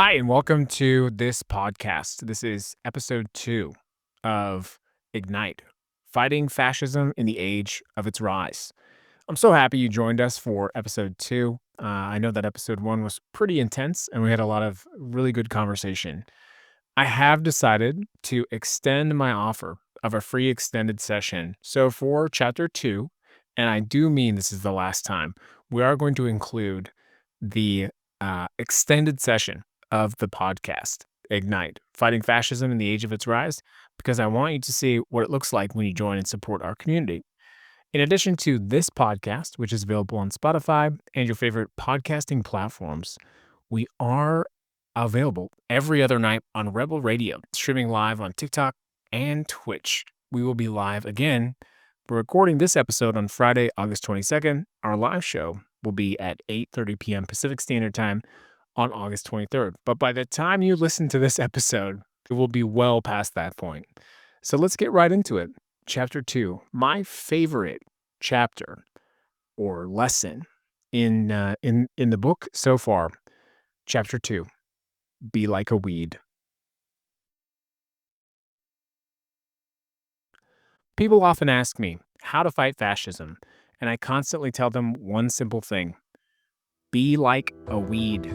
Hi, and welcome to this podcast. This is episode 2 of Ignite Fighting Fascism in the Age of Its Rise. I'm so happy you joined us for episode 2. I know that episode 1 was pretty intense and we had a lot of really good conversation. I have decided to extend my offer of a free extended session. So for chapter 2, and I do mean this is the last time, we are going to include the extended session of the podcast, Ignite Fighting Fascism in the Age of Its Rise, because I want you to see what it looks like when you join and support our community. In addition to this podcast, which is available on Spotify and your favorite podcasting platforms, we are available every other night on Rebel Radio, streaming live on TikTok and Twitch. We will be live again. We're recording this episode on Friday, August 22nd. Our live show will be at 8:30 p.m. Pacific Standard Time on August 23rd. But by the time you listen to this episode, it will be well past that point. So let's get right into it. Chapter 2, my favorite chapter or lesson in the book so far. Chapter 2, be like a weed. People often ask me how to fight fascism, and I constantly tell them one simple thing: be like a weed.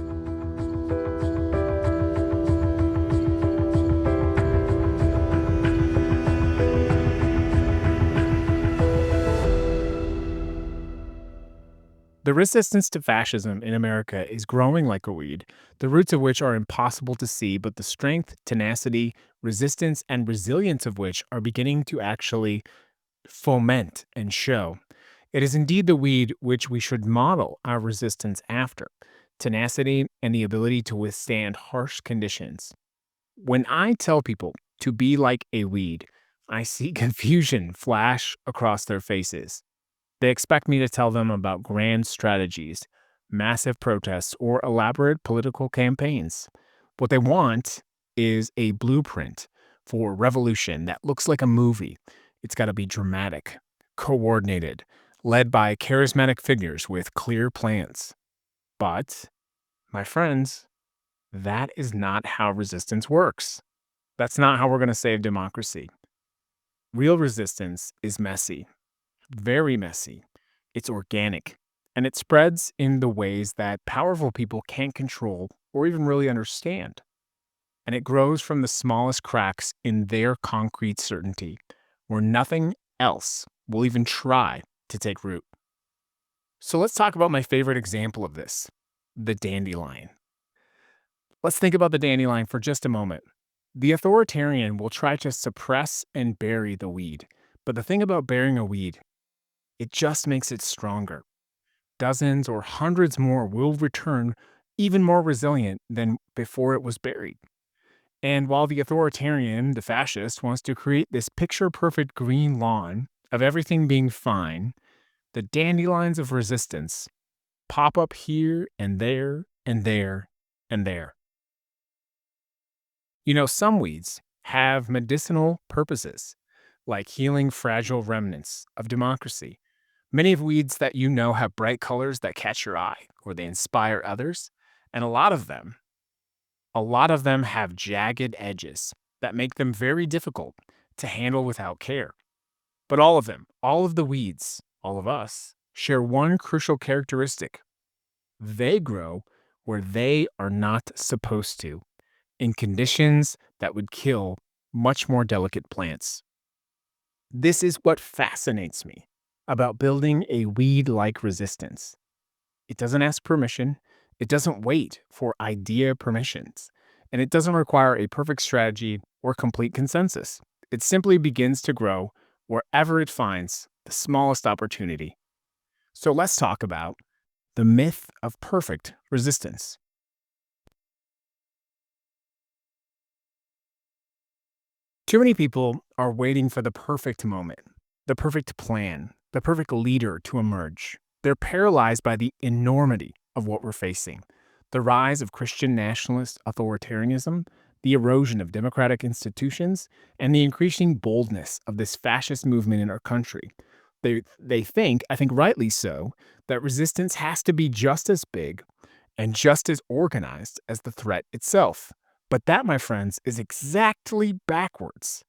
The resistance to fascism in America is growing like a weed, the roots of which are impossible to see, but the strength, tenacity, resistance, and resilience of which are beginning to actually foment and show. It is indeed the weed which we should model our resistance after: tenacity and the ability to withstand harsh conditions. When I tell people to be like a weed, I see confusion flash across their faces. They expect me to tell them about grand strategies, massive protests, or elaborate political campaigns. What they want is a blueprint for revolution that looks like a movie. It's got to be dramatic, coordinated, led by charismatic figures with clear plans. But, my friends, that is not how resistance works. That's not how we're going to save democracy. Real resistance is messy, very messy. It's organic, and it spreads in the ways that powerful people can't control or even really understand. And it grows from the smallest cracks in their concrete certainty, where nothing else will even try to take root. So let's talk about my favorite example of this: the dandelion. Let's think about the dandelion for just a moment. The authoritarian will try to suppress and bury the weed. But the thing about burying a weed, it just makes it stronger. Dozens or hundreds more will return even more resilient than before it was buried. And while the authoritarian, the fascist, wants to create this picture perfect green lawn of everything being fine, the dandelions of resistance pop up here and there and there and there. You know, some weeds have medicinal purposes, like healing fragile remnants of democracy. Many of weeds that you know have bright colors that catch your eye or they inspire others, and a lot of them have jagged edges that make them very difficult to handle without care. But all of them, all of the weeds, all of us, share one crucial characteristic: they grow where they are not supposed to, in conditions that would kill much more delicate plants. This is what fascinates me about building a weed like resistance. It doesn't ask permission, it doesn't wait for idea permissions, and it doesn't require a perfect strategy or complete consensus. It simply begins to grow wherever it finds the smallest opportunity. So let's talk about the myth of perfect resistance. Too many people are waiting for the perfect moment, the perfect plan, the perfect leader to emerge. They're paralyzed by the enormity of what we're facing: the rise of Christian nationalist authoritarianism, the erosion of democratic institutions, and the increasing boldness of this fascist movement in our country. They think, I think rightly so, that resistance has to be just as big and just as organized as the threat itself. But that, my friends, is exactly backwards.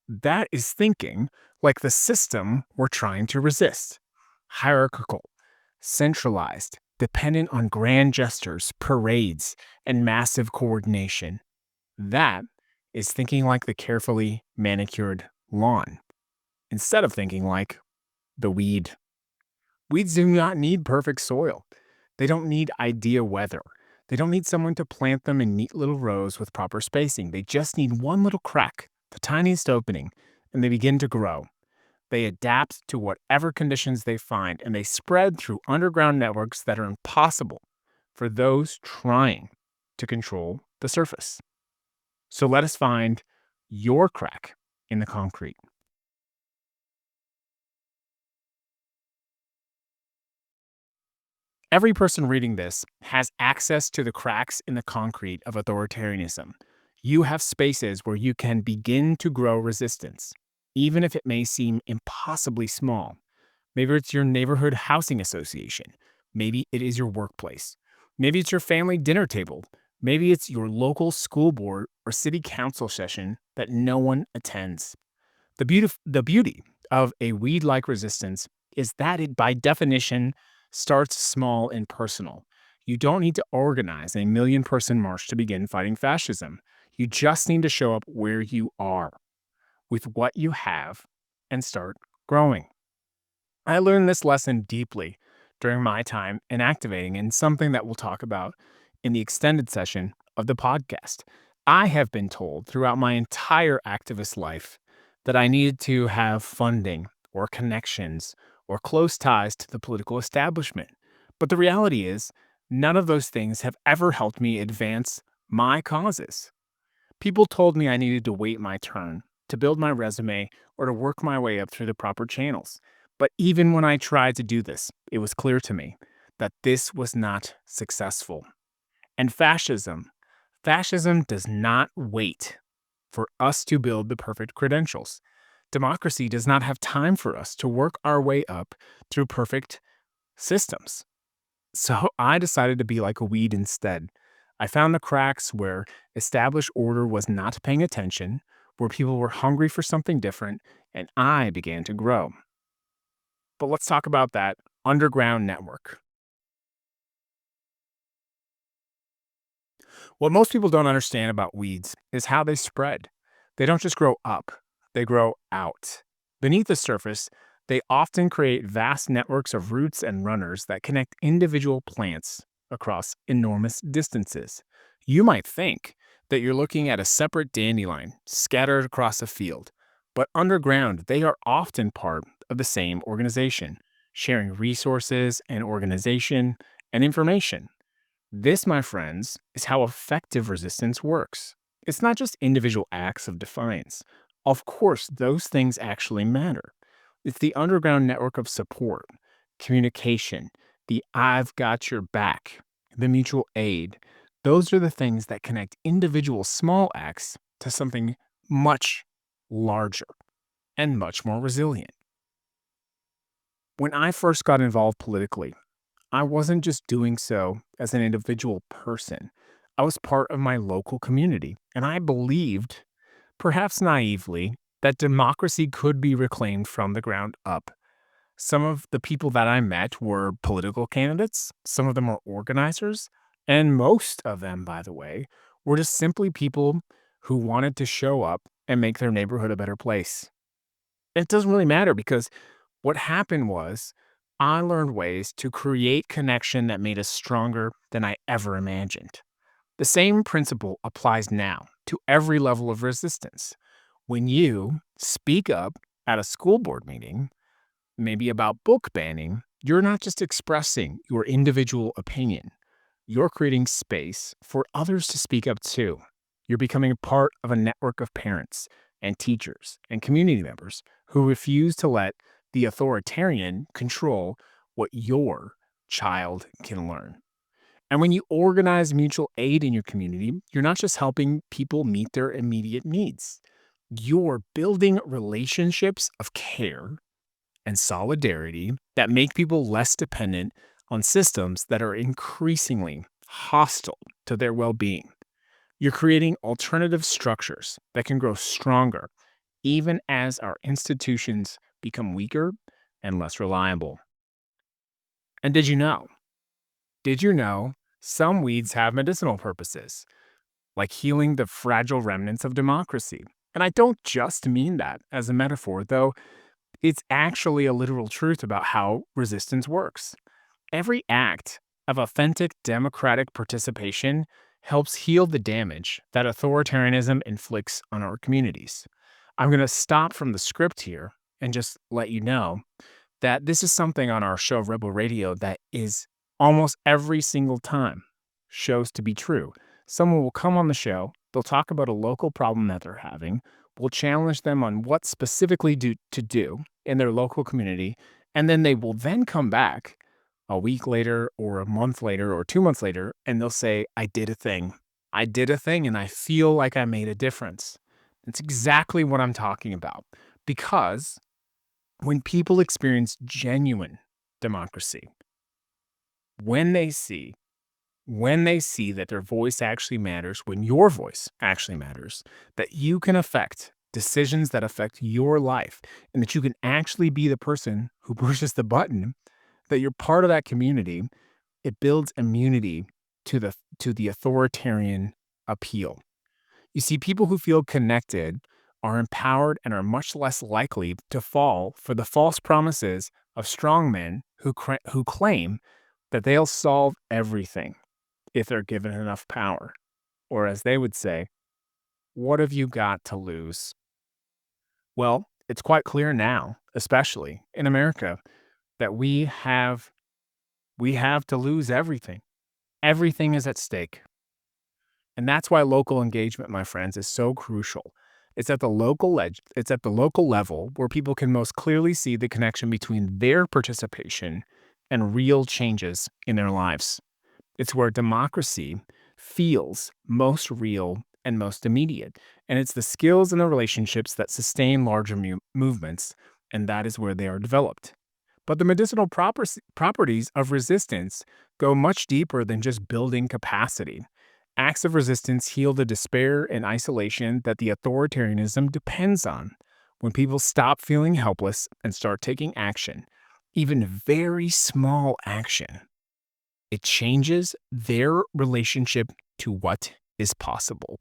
That is thinking like the system we're trying to resist: hierarchical, centralized, dependent on grand gestures, parades, and massive coordination. That is thinking like the carefully manicured lawn, instead of thinking like the weed. Weeds do not need perfect soil. They don't need ideal weather. They don't need someone to plant them in neat little rows with proper spacing. They just need one little crack, the tiniest opening, and they begin to grow. They adapt to whatever conditions they find, and they spread through underground networks that are impossible for those trying to control the surface. So let us find your crack in the concrete. Every person reading this has access to the cracks in the concrete of authoritarianism. You have spaces where you can begin to grow resistance, even if it may seem impossibly small. Maybe it's your neighborhood housing association. Maybe it is your workplace. Maybe it's your family dinner table. Maybe it's your local school board or city council session that no one attends. The beauty of a weed like resistance is that it, by definition, starts small and personal. You don't need to organize a million person march to begin fighting fascism. You just need to show up where you are with what you have and start growing. I learned this lesson deeply during my time in activating, and something that we'll talk about in the extended session of the podcast. I have been told throughout my entire activist life that I needed to have funding or connections or close ties to the political establishment. But the reality is, none of those things have ever helped me advance my causes. People told me I needed to wait my turn, to build my resume, or to work my way up through the proper channels. But even when I tried to do this, it was clear to me that this was not successful. And fascism does not wait for us to build the perfect credentials. Democracy does not have time for us to work our way up through perfect systems. So I decided to be like a weed instead. I found the cracks where established order was not paying attention, where people were hungry for something different, and I began to grow. But let's talk about that underground network. What most people don't understand about weeds is how they spread. They don't just grow up, they grow out. Beneath the surface, they often create vast networks of roots and runners that connect individual plants across enormous distances. You might think that you're looking at a separate dandelion scattered across a field, but underground, they are often part of the same organization, sharing resources and organization and information. This, my friends, is how effective resistance works. It's not just individual acts of defiance. Of course, those things actually matter. It's the underground network of support, communication, the I've got your back, the mutual aid. Those are the things that connect individual small acts to something much larger and much more resilient. When I first got involved politically, I wasn't just doing so as an individual person. I was part of my local community, and I believed, perhaps naively, that democracy could be reclaimed from the ground up. Some of the people that I met were political candidates, some of them were organizers, and most of them, by the way, were just simply people who wanted to show up and make their neighborhood a better place. It doesn't really matter because what happened was I learned ways to create connection that made us stronger than I ever imagined. The same principle applies now to every level of resistance. When you speak up at a school board meeting, maybe about book banning, you're not just expressing your individual opinion, you're creating space for others to speak up too. You're becoming a part of a network of parents and teachers and community members who refuse to let the authoritarian control what your child can learn. And when you organize mutual aid in your community, you're not just helping people meet their immediate needs. You're building relationships of care and solidarity that make people less dependent on systems that are increasingly hostile to their well being. You're creating alternative structures that can grow stronger even as our institutions become weaker and less reliable. And Did you know some weeds have medicinal purposes, like healing the fragile remnants of democracy? And I don't just mean that as a metaphor, though it's actually a literal truth about how resistance works. Every act of authentic democratic participation helps heal the damage that authoritarianism inflicts on our communities. I'm going to stop from the script here and just let you know that this is something on our show Rebel Radio that is almost every single time shows to be true. Someone will come on the show, they'll talk about a local problem that they're having, we'll challenge them on what specifically to do in their local community, and then they will then come back a week later or a month later or 2 months later and they'll say, "I did a thing. I did a thing and I feel like I made a difference." That's exactly what I'm talking about because when people experience genuine democracy, when they see when they see that their voice actually matters, when your voice actually matters, that you can affect decisions that affect your life, and that you can actually be the person who pushes the button, that you're part of that community, it builds immunity to the authoritarian appeal. You see, people who feel connected are empowered and are much less likely to fall for the false promises of strongmen who claim that they'll solve everything if they're given enough power. Or as they would say, what have you got to lose? Well, it's quite clear now, especially in America, that we have to lose everything. Everything is at stake. And that's why local engagement, my friends, is so crucial. It's at the local level where people can most clearly see the connection between their participation and real changes in their lives. It's where democracy feels most real and most immediate. And it's the skills and the relationships that sustain larger movements, and that is where they are developed. But the medicinal properties of resistance go much deeper than just building capacity. Acts of resistance heal the despair and isolation that the authoritarianism depends on. When people stop feeling helpless and start taking action, even very small action, it changes their relationship to what is possible.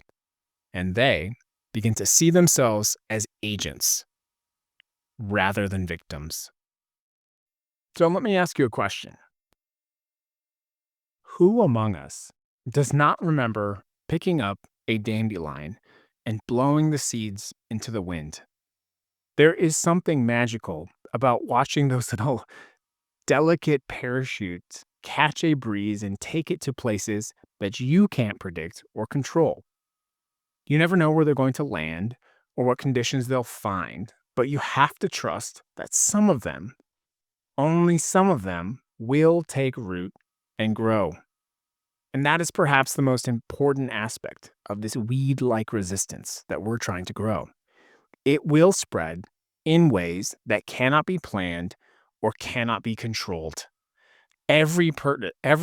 And they begin to see themselves as agents rather than victims. So let me ask you a question. Who among us does not remember picking up a dandelion and blowing the seeds into the wind? There is something magical about watching those little delicate parachutes catch a breeze and take it to places that you can't predict or control. You never know where they're going to land or what conditions they'll find, but you have to trust that some of them, only some of them, will take root and grow. And that is perhaps the most important aspect of this weed like resistance that we're trying to grow. It will spread in ways that cannot be planned or cannot be controlled. Every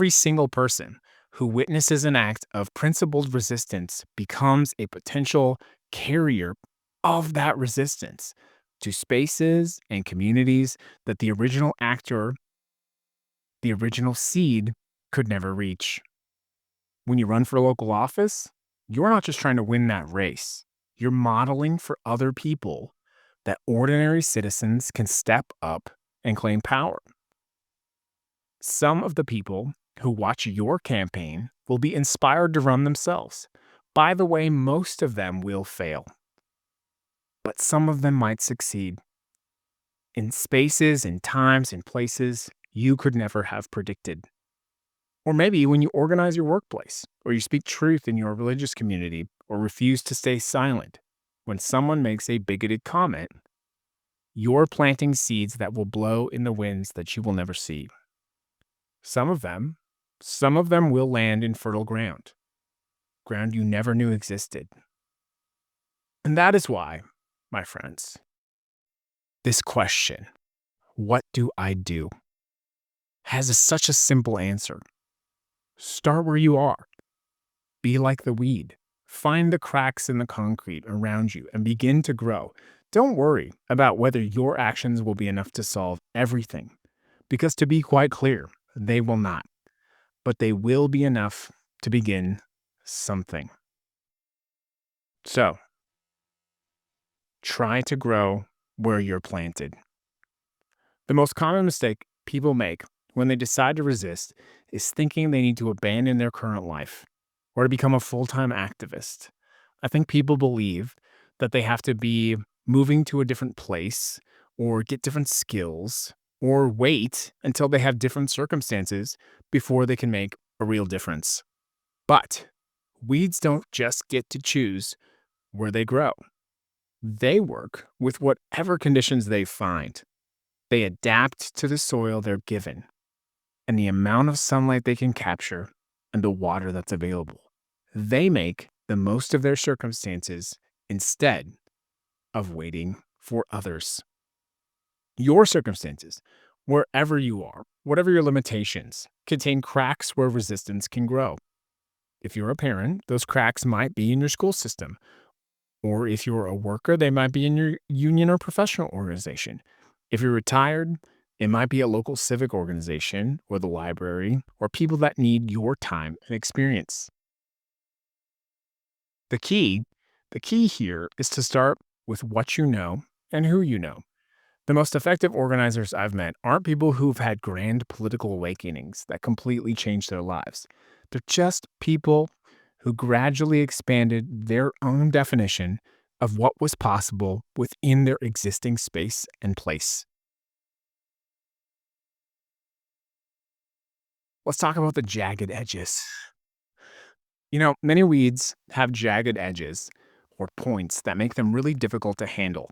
single person who witnesses an act of principled resistance becomes a potential carrier of that resistance to spaces and communities that the original actor, the original seed, could never reach. When you run for local office, you're not just trying to win that race. You're modeling for other people that ordinary citizens can step up and claim power. Some of the people who watch your campaign will be inspired to run themselves. By the way, most of them will fail, but some of them might succeed in spaces and times and places you could never have predicted. Or maybe when you organize your workplace, or you speak truth in your religious community, or refuse to stay silent when someone makes a bigoted comment, you're planting seeds that will blow in the winds that you will never see. Some of them, some of them will land in fertile ground you never knew existed. And that is why, my friends, this question, what do I do, has such a simple answer. Start where you are. Be like the weed. Find the cracks in the concrete around you and begin to grow. Don't worry about whether your actions will be enough to solve everything, because to be quite clear, they will not. But they will be enough to begin something. So, try to grow where you're planted. The most common mistake people make when they decide to resist is thinking they need to abandon their current life or to become a full time activist. I think people believe that they have to be moving to a different place or get different skills or wait until they have different circumstances before they can make a real difference. But weeds don't just get to choose where they grow, they work with whatever conditions they find. They adapt to the soil they're given and the amount of sunlight they can capture and the water that's available. They make the most of their circumstances instead of waiting for others. Your circumstances, wherever you are, whatever your limitations, contain cracks where resistance can grow. If you're a parent, those cracks might be in your school system. Or if you're a worker, they might be in your union or professional organization. If you're retired, it might be a local civic organization or the library or people that need your time and experience. The key, the key here is to start with what you know and who you know. The most effective organizers I've met aren't people who've had grand political awakenings that completely changed their lives. They're just people who gradually expanded their own definition of what was possible within their existing space and place. Let's talk about the jagged edges. Many weeds have jagged edges or points that make them really difficult to handle.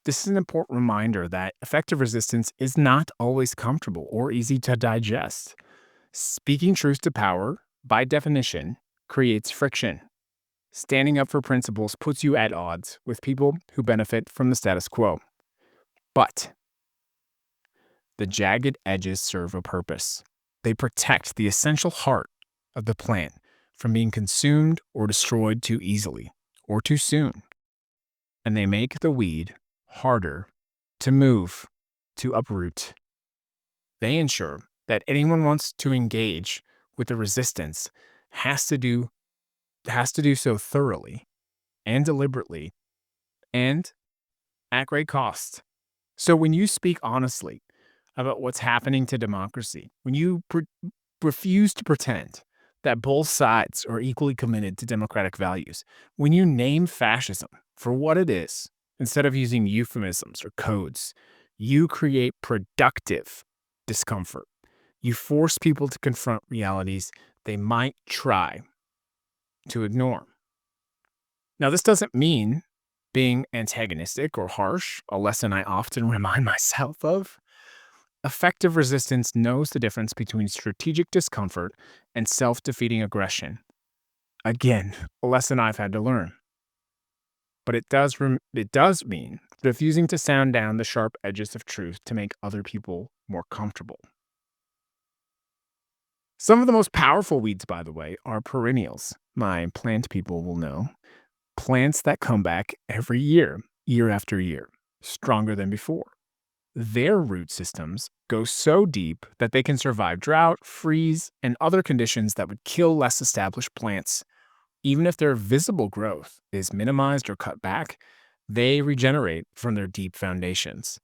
This is an important reminder that effective resistance is not always comfortable or easy to digest. Speaking truth to power, by definition, creates friction. Standing up for principles puts you at odds with people who benefit from the status quo. But the jagged edges serve a purpose. They protect the essential heart of the plant from being consumed or destroyed too easily or too soon. And they make the weed harder to move, to uproot. They ensure that anyone wants to engage with the resistance has to do so thoroughly and deliberately and at great cost. So when you speak honestly about what's happening to democracy, when you refuse to pretend that both sides are equally committed to democratic values, when you name fascism for what it is, instead of using euphemisms or codes, you create productive discomfort. You force people to confront realities they might try to ignore. Now, this doesn't mean being antagonistic or harsh, a lesson I often remind myself of. Effective resistance knows the difference between strategic discomfort and self defeating aggression. Again, a lesson I've had to learn. But it does mean refusing to sound down the sharp edges of truth to make other people more comfortable. Some of the most powerful weeds, by the way, are perennials. My plant people will know. Plants that come back every year, year after year, stronger than before. Their root systems go so deep that they can survive drought, freeze, and other conditions that would kill less established plants. Even if their visible growth is minimized or cut back, they regenerate from their deep foundations.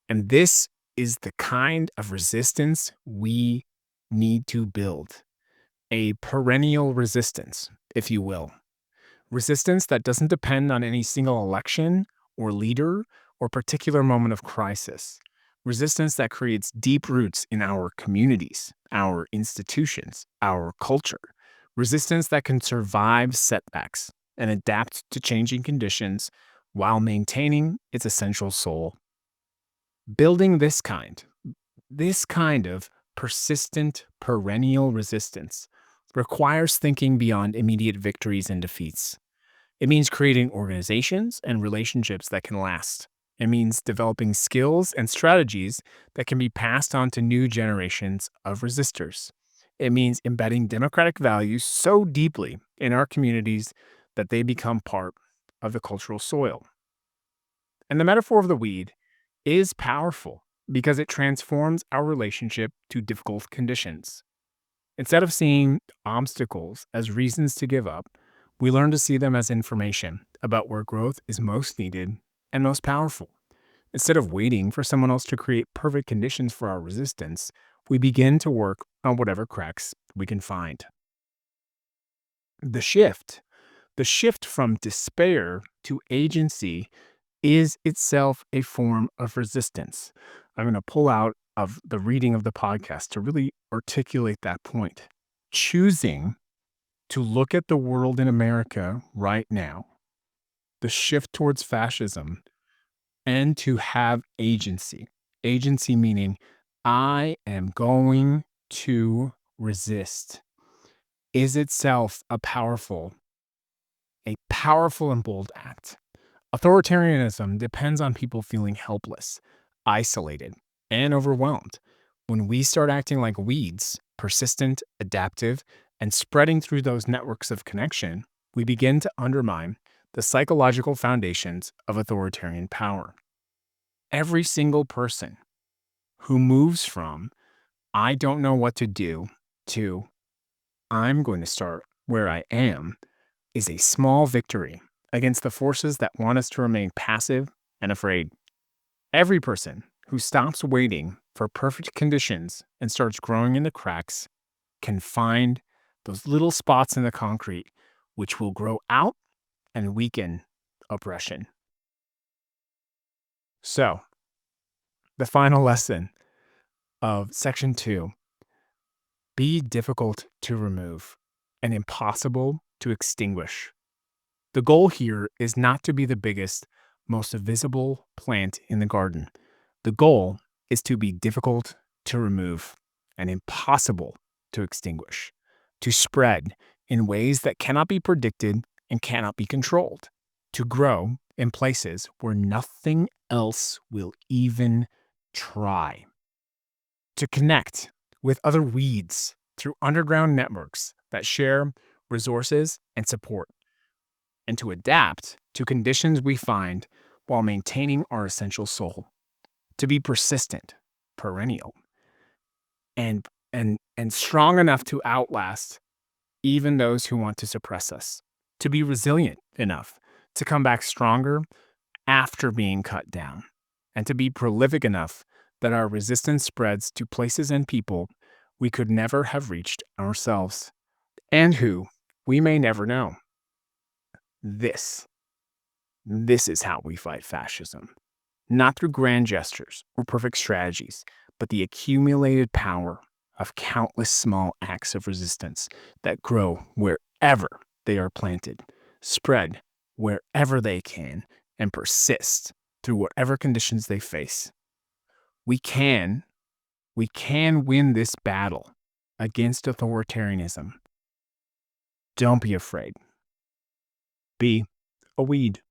And this is the kind of resistance we need to build. A perennial resistance, if you will. Resistance that doesn't depend on any single election or leader or particular moment of crisis. Resistance that creates deep roots in our communities, our institutions, our culture. Resistance that can survive setbacks and adapt to changing conditions while maintaining its essential soul. Building this kind of persistent, perennial resistance requires thinking beyond immediate victories and defeats. It means creating organizations and relationships that can last. It means developing skills and strategies that can be passed on to new generations of resistors. It means embedding democratic values so deeply in our communities that they become part of the cultural soil. And the metaphor of the weed is powerful because it transforms our relationship to difficult conditions. Instead of seeing obstacles as reasons to give up, we learn to see them as information about where growth is most needed and most powerful. Instead of waiting for someone else to create perfect conditions for our resistance, we begin to work on whatever cracks we can find. The shift, the shift from despair to agency is itself a form of resistance. I'm going to pull out of the reading of the podcast to really articulate that point. Choosing to look at the world in America right now, the shift towards fascism, and to have agency. Agency meaning I am going to resist is itself a powerful and bold act. Authoritarianism depends on people feeling helpless, isolated, and overwhelmed. When we start acting like weeds, persistent, adaptive, and spreading through those networks of connection, we begin to undermine the psychological foundations of authoritarian power. Every single person who moves from, I don't know what to do, to, I'm going to start where I am, is a small victory against the forces that want us to remain passive and afraid. Every person who stops waiting for perfect conditions and starts growing in the cracks can find those little spots in the concrete which will grow out and weaken oppression. So, the final lesson of section 2: be difficult to remove and impossible to extinguish. The goal here is not to be the biggest, most visible plant in the garden. The goal is to be difficult to remove and impossible to extinguish, to spread in ways that cannot be predicted and cannot be controlled, to grow in places where nothing else will even try, to connect with other weeds through underground networks that share resources and support, and to adapt to conditions we find while maintaining our essential soul, to be persistent, perennial, and strong enough to outlast even those who want to suppress us, to be resilient enough to come back stronger after being cut down, and to be prolific enough that our resistance spreads to places and people we could never have reached ourselves, and who we may never know. This This is how we fight fascism. Not through grand gestures or perfect strategies, but the accumulated power of countless small acts of resistance that grow wherever they are planted, spread wherever they can, and persist through whatever conditions they face. We can, we can win this battle against authoritarianism. Don't be afraid. Be a weed.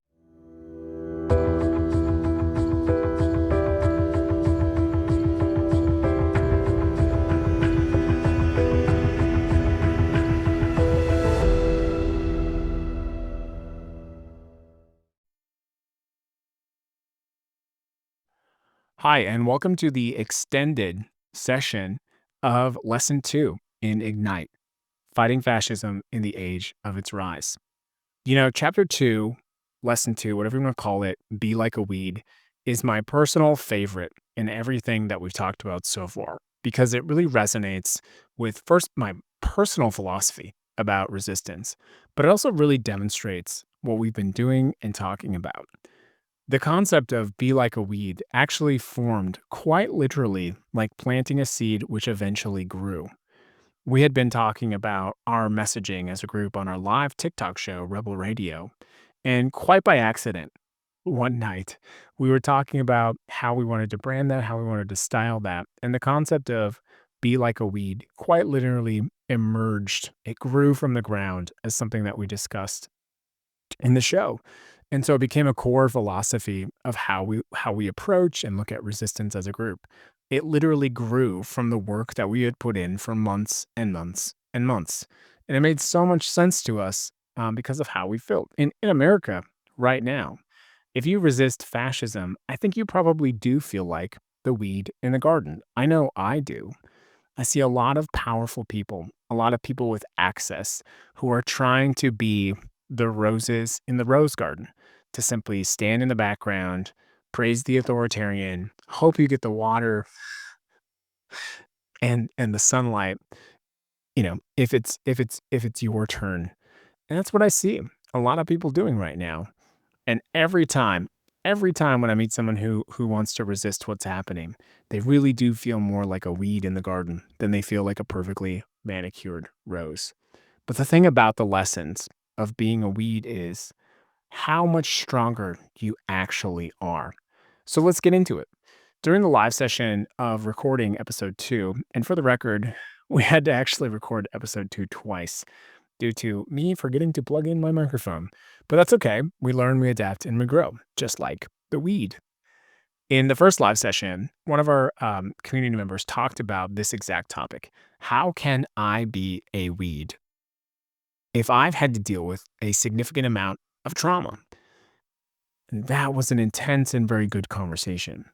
Hi, and welcome to the extended session of Lesson 2 in Ignite: Fighting Fascism in the Age of Its Rise. Chapter 2, Lesson 2, whatever you want to call it, Be Like a Weed, is my personal favorite in everything that we've talked about so far because it really resonates with, first, my personal philosophy about resistance, but it also really demonstrates what we've been doing and talking about. The concept of be like a weed actually formed quite literally like planting a seed which eventually grew. We had been talking about our messaging as a group on our live TikTok show, Rebel Radio, and quite by accident, one night, we were talking about how we wanted to brand that, how we wanted to style that, and the concept of be like a weed quite literally emerged. It grew from the ground as something that we discussed in the show. And so it became a core philosophy of how we approach and look at resistance as a group. It literally grew from the work that we had put in for months and months and months. And it made so much sense to us because of how we felt. In America right now, if you resist fascism, I think you probably do feel like the weed in the garden. I know I do. I see a lot of powerful people, a lot of people with access who are trying to be the roses in the rose garden, to simply stand in the background, praise the authoritarian, hope you get the water and the sunlight, if it's your turn. And that's what I see a lot of people doing right now. And every time when I meet someone who wants to resist what's happening, they really do feel more like a weed in the garden than they feel like a perfectly manicured rose. But the thing about the lessons of being a weed is how much stronger you actually are. So let's get into it. During the live session of recording episode 2, and for the record, we had to actually record episode 2 twice due to me forgetting to plug in my microphone. But that's okay. We learn, we adapt, and we grow, just like the weed. In the first live session, one of our community members talked about this exact topic. How can I be a weed if I've had to deal with a significant amount of trauma? And that was an intense and very good conversation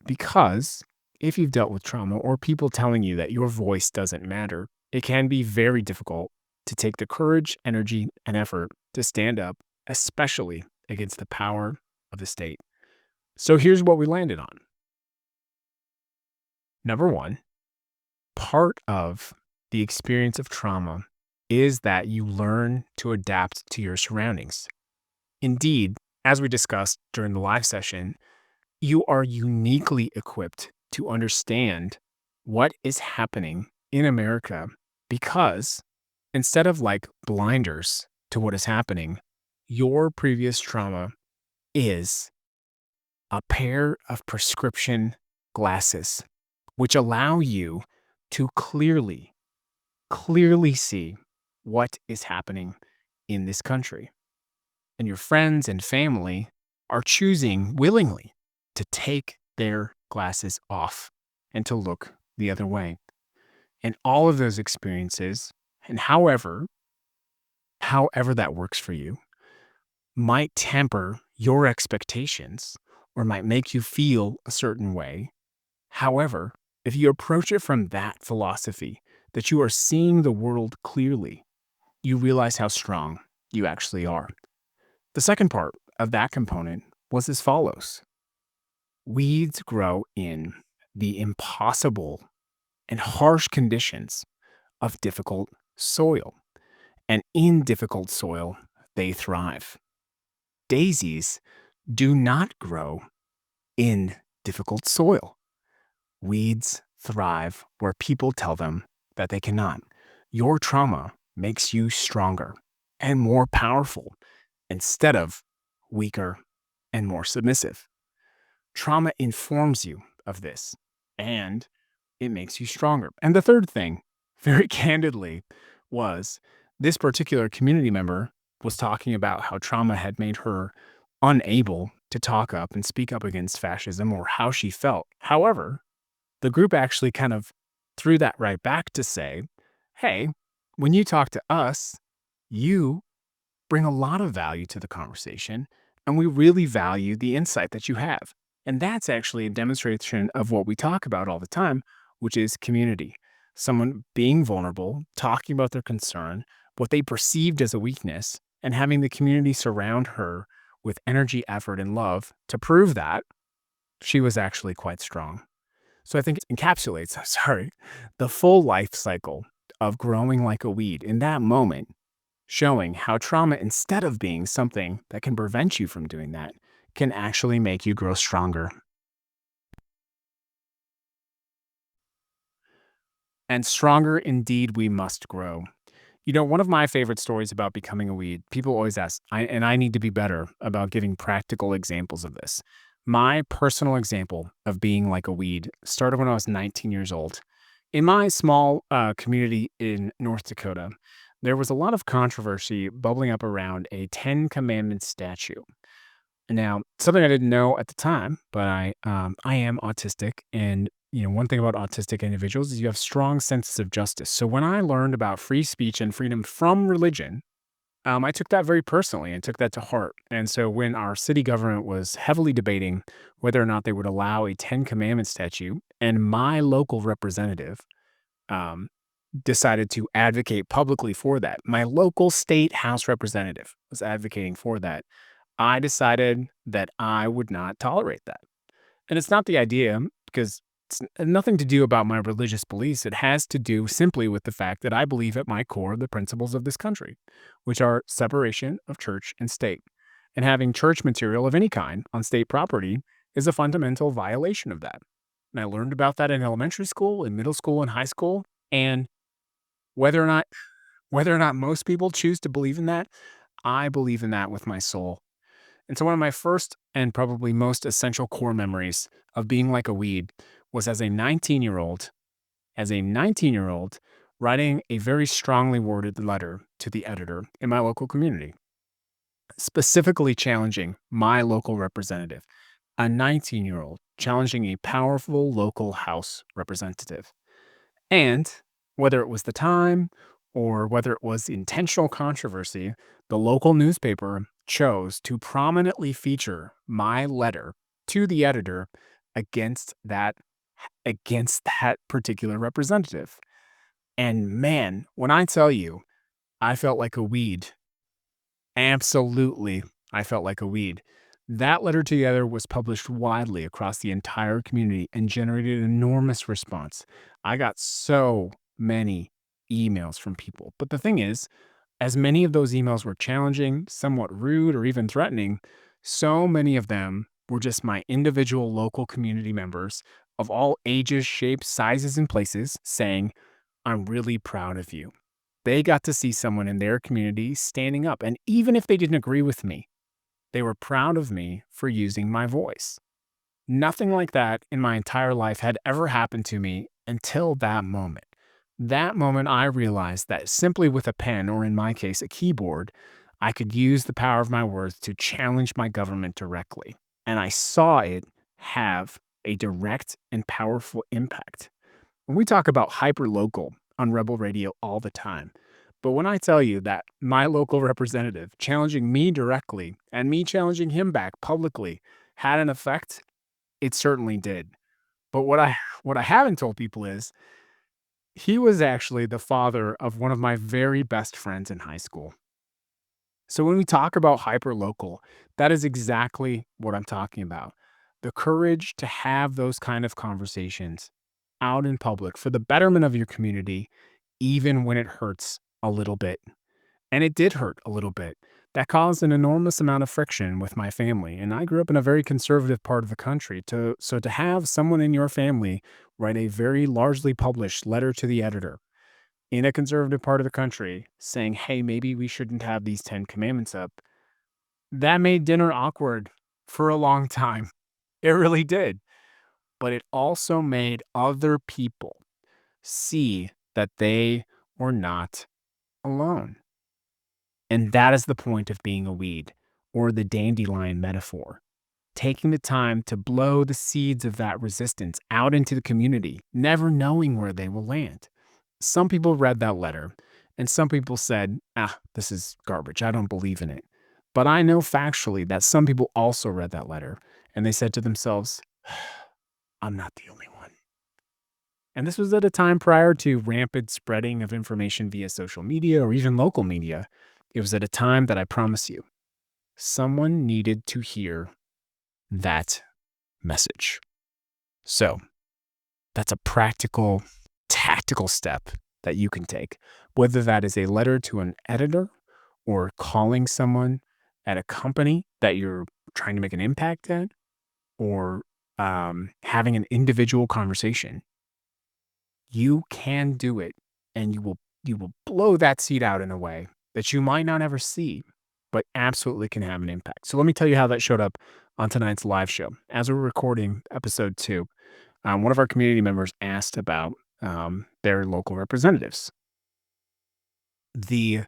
because if you've dealt with trauma or people telling you that your voice doesn't matter, it can be very difficult to take the courage, energy, and effort to stand up, especially against the power of the state. So here's what we landed on. Number one, part of the experience of trauma is that you learn to adapt to your surroundings. Indeed, as we discussed during the live session, you are uniquely equipped to understand what is happening in America because instead of like blinders to what is happening, your previous trauma is a pair of prescription glasses, which allow you to clearly see what is happening in this country. And your friends and family are choosing willingly to take their glasses off and to look the other way. And all of those experiences, and however that works for you, might temper your expectations or might make you feel a certain way. However, if you approach it from that philosophy, that you are seeing the world clearly, you realize how strong you actually are. The second part of that component was as follows. Weeds grow in the impossible and harsh conditions of difficult soil, and in difficult soil, they thrive. Daisies do not grow in difficult soil. Weeds thrive where people tell them that they cannot. Your trauma makes you stronger and more powerful instead of weaker and more submissive. Trauma informs you of this and it makes you stronger. And the third thing, very candidly, was this particular community member was talking about how trauma had made her unable to talk up and speak up against fascism or how she felt. However, the group actually kind of threw that right back to say, hey, when you talk to us, you bring a lot of value to the conversation, and we really value the insight that you have. And that's actually a demonstration of what we talk about all the time, which is community. Someone being vulnerable, talking about their concern, what they perceived as a weakness, and having the community surround her with energy, effort, and love to prove that she was actually quite strong. So I think it encapsulates, the full life cycle of growing like a weed in that moment, showing how trauma, instead of being something that can prevent you from doing that, can actually make you grow stronger. And stronger indeed we must grow. One of my favorite stories about becoming a weed, people always ask, and I need to be better about giving practical examples of this. My personal example of being like a weed started when I was 19 years old. In my small community in North Dakota, there was a lot of controversy bubbling up around a Ten Commandments statue. Now, something I didn't know at the time, but I am autistic, and one thing about autistic individuals is you have strong senses of justice. So when I learned about free speech and freedom from religion, I took that very personally and took that to heart. And so when our city government was heavily debating whether or not they would allow a Ten Commandments statue, and my local representative um, decided to advocate publicly for that, my local state House representative was advocating for that. I decided that I would not tolerate that. And it's not the idea because it's nothing to do about my religious beliefs. It has to do simply with the fact that I believe at my core the principles of this country, which are separation of church and state. And having church material of any kind on state property is a fundamental violation of that. And I learned about that in elementary school, in middle school, and high school. And whether or not whether or not most people choose to believe in that, I believe in that with my soul. And so one of my first and probably most essential core memories of being like a weed was as a 19-year-old writing a very strongly worded letter to the editor in my local community, specifically challenging my local representative, a 19-year-old challenging a powerful local House representative. And whether it was the time or whether it was intentional controversy, the local newspaper chose to prominently feature my letter to the editor against that against that particular representative. And man, when I tell you, I felt like a weed. Absolutely, I felt like a weed. That letter together was published widely across the entire community and generated an enormous response. I got so many emails from people. But the thing is, as many of those emails were challenging, somewhat rude, or even threatening, so many of them were just my individual local community members of all ages, shapes, sizes, and places saying, I'm really proud of you. They got to see someone in their community standing up. And even if they didn't agree with me, they were proud of me for using my voice. Nothing like that in my entire life had ever happened to me until that moment. That moment, I realized that simply with a pen, or in my case, a keyboard, I could use the power of my words to challenge my government directly. And I saw it have a direct and powerful impact. We talk about hyperlocal on Rebel Radio all the time. But when I tell you that my local representative challenging me directly and me challenging him back publicly had an effect, it certainly did. But what I haven't told people is he was actually the father of one of my very best friends in high school. So when we talk about hyperlocal, that is exactly what I'm talking about. The courage to have those kind of conversations out in public for the betterment of your community, even when it hurts a little bit. And it did hurt a little bit. That caused an enormous amount of friction with my family. And I grew up in a very conservative part of the country. So to have someone in your family write a very largely published letter to the editor in a conservative part of the country saying, hey, maybe we shouldn't have these 10 commandments up, that made dinner awkward for a long time. It really did. But it also made other people see that they were not alone. And that is the point of being a weed, or the dandelion metaphor. Taking the time to blow the seeds of that resistance out into the community, never knowing where they will land. Some people read that letter, and some people said, this is garbage. I don't believe in it. But I know factually that some people also read that letter, and they said to themselves, I'm not the only one. And this was at a time prior to rampant spreading of information via social media or even local media. It was at a time that I promise you, someone needed to hear that message. So that's a practical, tactical step that you can take, whether that is a letter to an editor or calling someone at a company that you're trying to make an impact at, or having an individual conversation. You can do it, and you will blow that seed out in a way that you might not ever see, but absolutely can have an impact. So let me tell you how that showed up on tonight's live show. As we're recording episode 2, one of our community members asked about their local representatives. The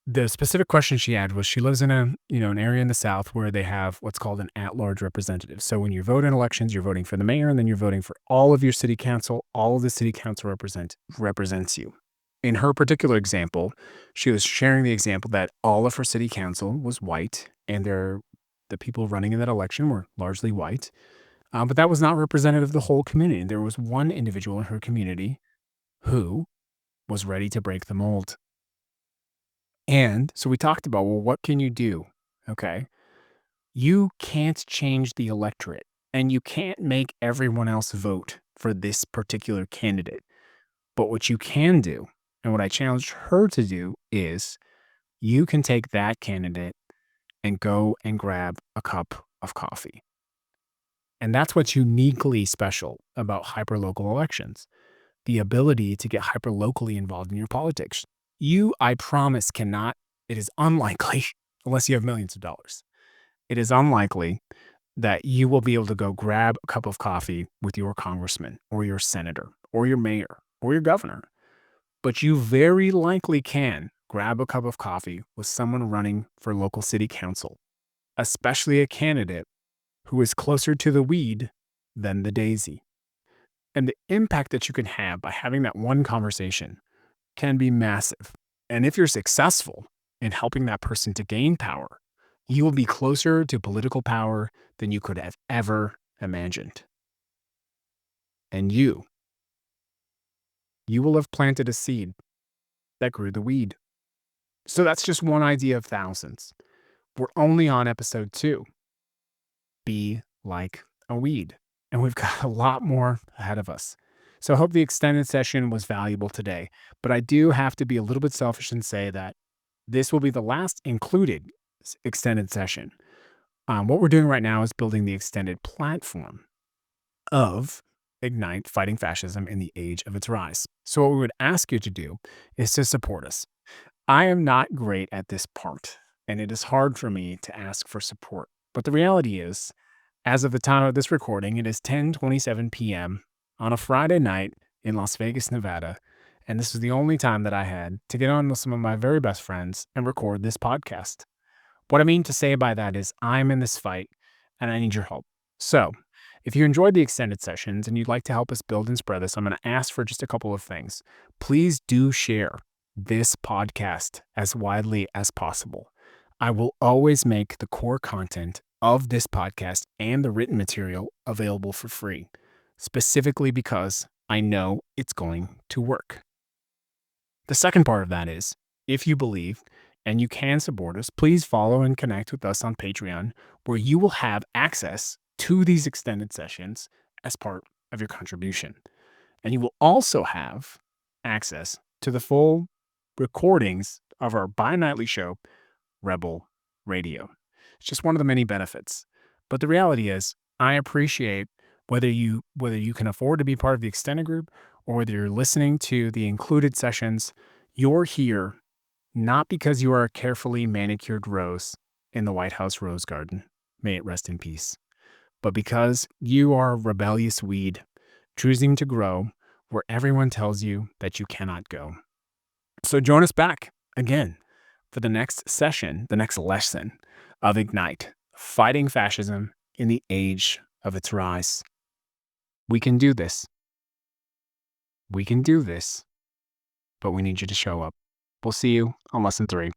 The specific question she had was she lives in an area in the South where they have what's called an at-large representative. So when you vote in elections, you're voting for the mayor and then you're voting for all of your city council. All of the city council represents you. In her particular example, she was sharing the example that all of her city council was white and the people running in that election were largely white. But that was not representative of the whole community. There was one individual in her community who was ready to break the mold. And so we talked about, well, what can you do? Okay. You can't change the electorate and you can't make everyone else vote for this particular candidate. But what you can do, and what I challenged her to do, is you can take that candidate and go and grab a cup of coffee. And that's what's uniquely special about hyperlocal elections, the ability to get hyperlocally involved in your politics. You, I promise, cannot, it is unlikely, unless you have millions of dollars, it is unlikely that you will be able to go grab a cup of coffee with your congressman or your senator or your mayor or your governor. But you very likely can grab a cup of coffee with someone running for local city council, especially a candidate who is closer to the weed than the daisy. And the impact that you can have by having that one conversation can be massive. And if you're successful in helping that person to gain power, you will be closer to political power than you could have ever imagined. And you will have planted a seed that grew the weed. So that's just one idea of thousands. We're only on episode 2. Be like a weed. And we've got a lot more ahead of us. So I hope the extended session was valuable today. But I do have to be a little bit selfish and say that this will be the last included extended session. What we're doing right now is building the extended platform of Ignite Fighting Fascism in the Age of Its Rise. So what we would ask you to do is to support us. I am not great at this part, and it is hard for me to ask for support. But the reality is, as of the time of this recording, it is 10:27 p.m. on a Friday night in Las Vegas, Nevada, and this is the only time that I had to get on with some of my very best friends and record this podcast. What I mean to say by that is I'm in this fight and I need your help. So, if you enjoyed the extended sessions and you'd like to help us build and spread this, I'm going to ask for just a couple of things. Please do share this podcast as widely as possible. I will always make the core content of this podcast and the written material available for free, specifically because I know it's going to work. The second part of that is, if you believe and you can support us, please follow and connect with us on Patreon, where you will have access to these extended sessions as part of your contribution. And you will also have access to the full recordings of our bi-nightly show, Rebel Radio. It's just one of the many benefits. But the reality is, I appreciate whether you can afford to be part of the extended group or whether you're listening to the included sessions. You're here not because you are a carefully manicured rose in the White House rose garden, may it rest in peace, but because you are a rebellious weed choosing to grow where everyone tells you that you cannot go. So join us back again for the next session, the next lesson of Ignite, Fighting Fascism in the Age of Its Rise. We can do this. We can do this, but we need you to show up. We'll see you on lesson 3.